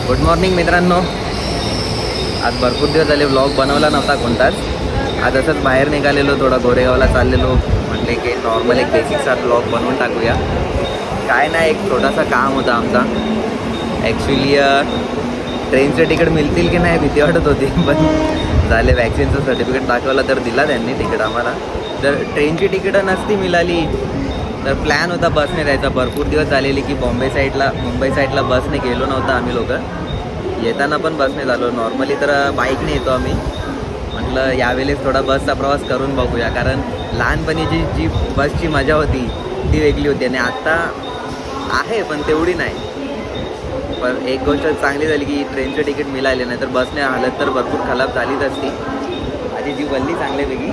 Good morning मित्रांनो. आज भरपूर दिवस झाले व्लॉग बनवला नव्हता कोणताच. आज असंच बाहेर निघालेलो, थोडा गोरेगावला चाललेलो. म्हटले की नॉर्मल एक बेसिकचा व्लॉग बनवून टाकूया. काय नाही, एक छोटासा काम होता आमचा. ॲक्च्युली ट्रेनचे तिकीट मिळतील की नाही भीती वाटत होती, पण झाले. वॅक्सिनचं सर्टिफिकेट दाखवलं तर दिला त्यांनी तिकीट आम्हाला. जर ट्रेनची तिकीटं नसती मिळाली तर प्लॅन होता बसने जायचा. भरपूर दिवस झालेली की मुंबई साईडला बसने गेलो नव्हता आम्ही लोक. येताना पण बसने झालो. नॉर्मली तर बाईकने येतो आम्ही. म्हटलं यावेळेस थोडा बसचा प्रवास करून बघूया, कारण लहानपणीची जी बसची मजा होती ती वेगळी होती आणि आत्ता आहे पण तेवढी नाही. पण एक गोष्ट चांगली झाली की ट्रेनचे तिकीट मिळाले, नाही तर बसने हालत तर भरपूर खराब झालीच असती. आधी जी बोलली चांगल्यापैकी.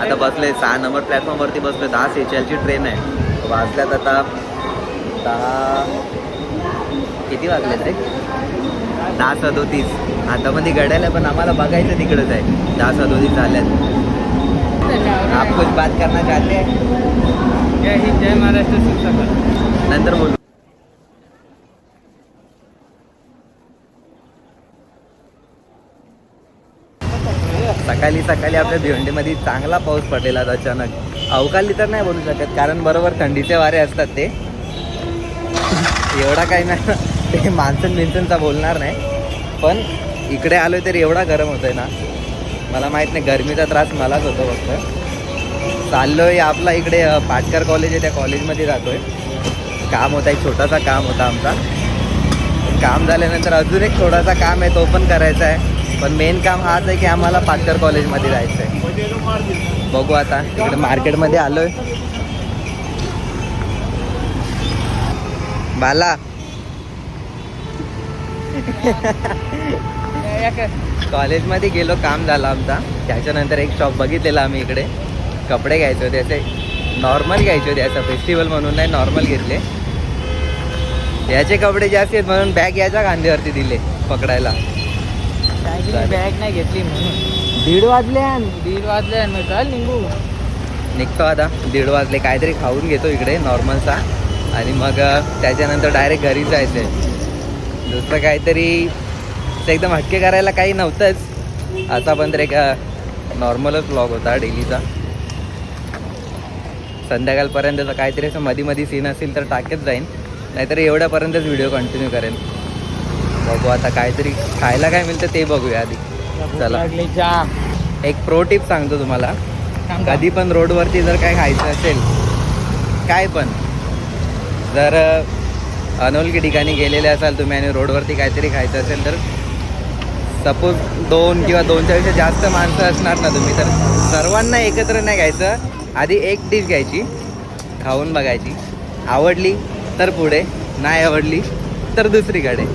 आता बसले 6 नंबर प्लॅटफॉर्मवरती बसलो. 10:46ची ट्रेन आहे. वाजल्यात आता 10 किती वाजलेत रे? 10:37. आता मध्ये घडायला पण आम्हाला बघायचं तिकडंच आहे. 10:37 झाल्यात. आप कुछ बात करना चाहते हैं? जय हिंद, जय महाराष्ट्र. नंतर बोलू. सकाळी आपल्या भिवंडीमध्ये चांगला पाऊस पडलेला अचानक. अवकाळी तर नाही बोलू शकत, कारण बरोबर थंडीचे वारे असतात ते. एवढा काही नाही, ते मान्सूनचा बोलणार नाही. पण इकडे आलोय तर एवढा गरम होतोय ना, मला माहीत नाही. गरमीचा त्रास मलाच होतो फक्त. चाललोय आपला इकडे पाटकर कॉलेज आहे, त्या कॉलेजमध्ये जातोय. काम होता, एक छोटासा काम होता आमचा. काम झाल्यानंतर अजून एक थोडासा काम आहे, तो पण करायचा आहे. पण मेन काम हाच आहे की आम्हाला पाटकर कॉलेजमध्ये जायचं आहे. बघू आता. इकडे मार्केटमध्ये आलोय. बाला कॉलेजमध्ये गेलो, काम झालं आमचा. त्याच्यानंतर एक शॉप बघितलेला आम्ही इकडे. कपडे घ्यायचे होते, असे नॉर्मल घ्यायचे होते. असं फेस्टिवल म्हणून नाही, नॉर्मल घेतले. याचे कपडे जास्त आहेत म्हणून बॅग याच्या खांद्यावरती दिले पकडायला. बॅग नाही घेतली म्हणून. 1:30 वाजले. 1:30 वाजले मग चाल निघतो आता. 1:30 वाजले. काहीतरी खाऊन घेतो इकडे नॉर्मलचा, आणि मग त्याच्यानंतर डायरेक्ट घरी जायचं आहे. दुसरं काहीतरी एकदम हटके करायला काही नव्हतंच. असा पण तर एक नॉर्मलच व्लॉग होता डेलीचा. संध्याकाळपर्यंतचा काहीतरी असं मध्ये सीन असेल तर टाकत जाईन, नाहीतर एवढ्यापर्यंतच व्हिडिओ कंटिन्यू करेन. बघू आता काहीतरी खायला काय मिळतं ते बघूया आधी. चला. एक प्रो टिप सांगतो तुम्हाला. कधी पण रोडवरती जर काय खायचं असेल, काय पण, जर अनोळखी ठिकाणी गेलेले असाल तुम्ही आणि रोडवरती काहीतरी खायचं असेल, तर सपोज 2 किंवा 2च्या पेक्षा जास्त माणसं असणार ना तुम्ही, तर सर्वांना एकत्र नाही घ्यायचं. आधी एक डिश घ्यायची, खाऊन बघायची. आवडली तर पुढे, नाही आवडली तर दुसरीकडे.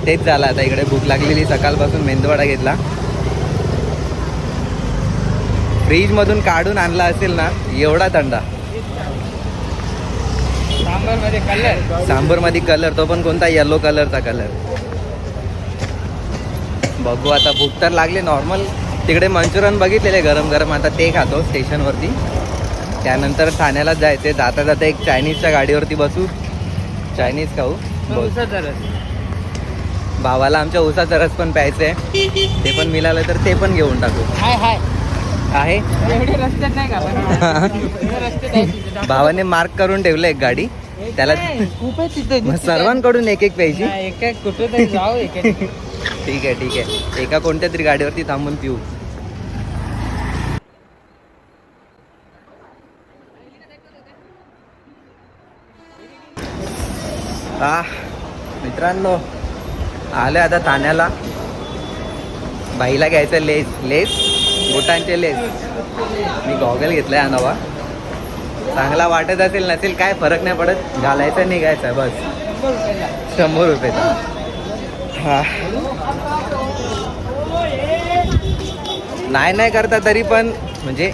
तेच झालं आता. इकडे भूक लागलेली, सकाळपासून मेंदूवडा घेतला. फ्रीजमधून काढून आणला असेल ना, एवढा थंडा. सांबरमध्ये कलर, तो पण कोणता, येलो कलरचा कलर. बघू आता. भूक तर लागली. नॉर्मल तिकडे मंचुरियन बघितलेले गरम गरम, आता ते खातो स्टेशनवरती. त्यानंतर ठाण्यालाच जायचे. जाता जाता एक चायनीजच्या गाडीवरती बसू, चायनीज खाऊ. भावाला आमच्या उसाचा रस पण प्यायचं आहे, ते पण मिळालं तर ते पण घेऊन टाकू. आहे भावाने मार्क करून ठेवलं एक गाडी, त्याला खूप आहे तिथे. सर्वांकडून एक प्यायची. एक कुठे तरी जाऊ. ठीक आहे. एका कोणत्या तरी गाडीवरती थांबून पिऊ. मित्रांनो, आले आता ठाण्याला. बाईला घ्यायचं लेस बोटांचे लेस. मी गॉगल घेतलाय हा नवा. चांगला वाटत असेल नसेल काय फरक नाही पडत, घालायचं निघायचं बस. 100 रुपये. हा, नाही करता तरी पण, म्हणजे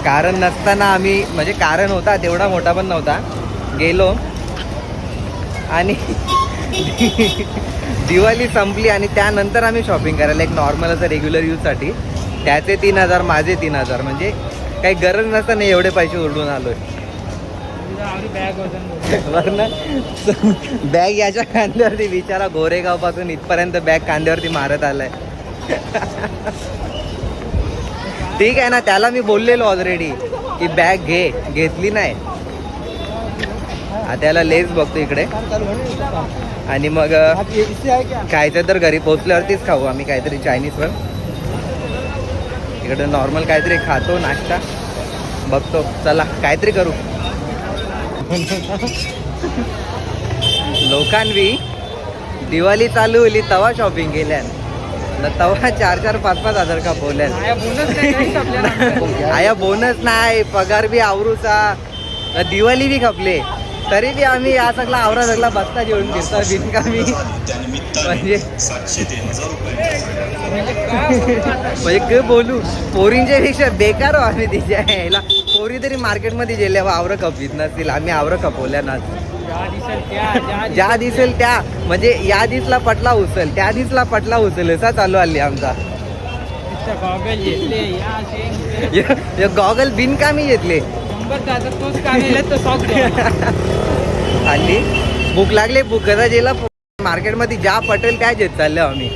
कारण नसताना आम्ही, म्हणजे कारण होता तेवढा मोठा पण नव्हता. गेलो आणि दिवाळी संपली आणि त्यानंतर आम्ही शॉपिंग करायला, एक नॉर्मल असं रेग्युलर यूजसाठी. त्याचे 3,000, माझे 3,000, म्हणजे काही गरज नसताना एवढे पैसे उडून आलोय. बॅग वजन वरनं बॅग याच्या खांद्यावरती बिचारा गोरेगाव पासून इथपर्यंत बॅग खांद्यावरती मारत आलाय. ठीक आहे ना, त्याला मी बोललेलो ऑलरेडी की बॅग घेतली नाही. त्याला लेस बघतो इकडे आणि मग खायचं तर घरी पोचल्यावरतीच खाऊ आम्ही काहीतरी चायनीजवर. इकडे नॉर्मल काहीतरी खातो नाश्ता बघतो. चला काहीतरी करू. लोकांनी दिवाळी चालू होली तवा शॉपिंग केल्या न तवा 4-4-5-5 हजार का बोल्यान. आया बोनस नाही, पगार बी आवरूचा, दिवाळी बी खपले तरी बी आम्ही या सगळा आवरा सगळा बस्ता जेवून घेतो बिनकामी. म्हणजे काय बोलू, पोरींच्या पेक्षा बेकार हो आम्ही तिच्या यायला. पोरी तरी मार्केटमध्ये गेल्या आवरं खपवीत नसतील, आम्ही आवरं खपवल्या ना. ज्या दिसेल त्या म्हणजे या दिसला पटला उचल, त्या दिसला पटला उचल, असा चालू आली आमचा. गॉगल बिनकामी घेतले. हल्ली भूक लागली, भूकचा जेला मार्केटमध्ये ज्या पटेल त्या घेत चाललो आम्ही.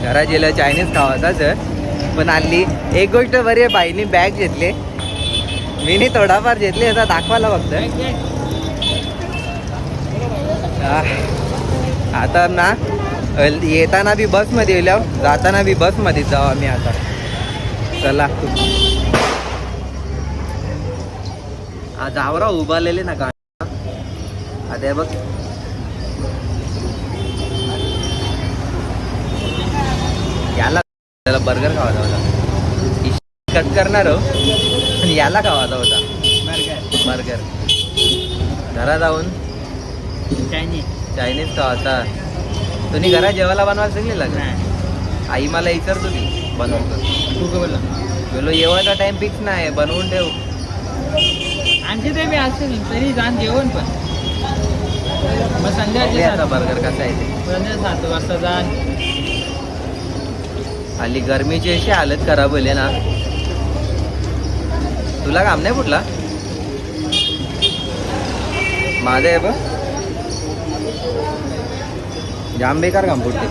घरा गेलं चायनीज खावाचाच. पण हल्ली एक गोष्ट बरी आहे, बाईनी बॅग घेतले, मी नाही थोडाफार घेतले असा दाखवायला फक्त. आता ना येताना बी बसमध्ये येल्यावर जाताना बी बसमध्ये जाऊ आम्ही आता. चला आज आवरा उभारलेले ना का आता बघ. याला त्याला बर्गर खावायचा होता, कट करणार हो पण याला खावायचा होता बर्गर. घरा जाऊन चायनीज खावायचा. तुम्ही घरात जेवायला बनवायला शिकलेला का? आई मला विचारत होती बनवतो, बोलो येवायचा टाइम फिक्स नाही, बनवून ठेव. आणखी ते मी असेल तरी जाण जेवण पण मग संध्याकाळी आता बर्गर कसा आहे ते. 7 वाजता जाण. हल्ली गरमीची अशी हालत खराब होईल ना. तुला काम नाही कुठला माझं आहे बघ, जाम बेकार काम पुढते.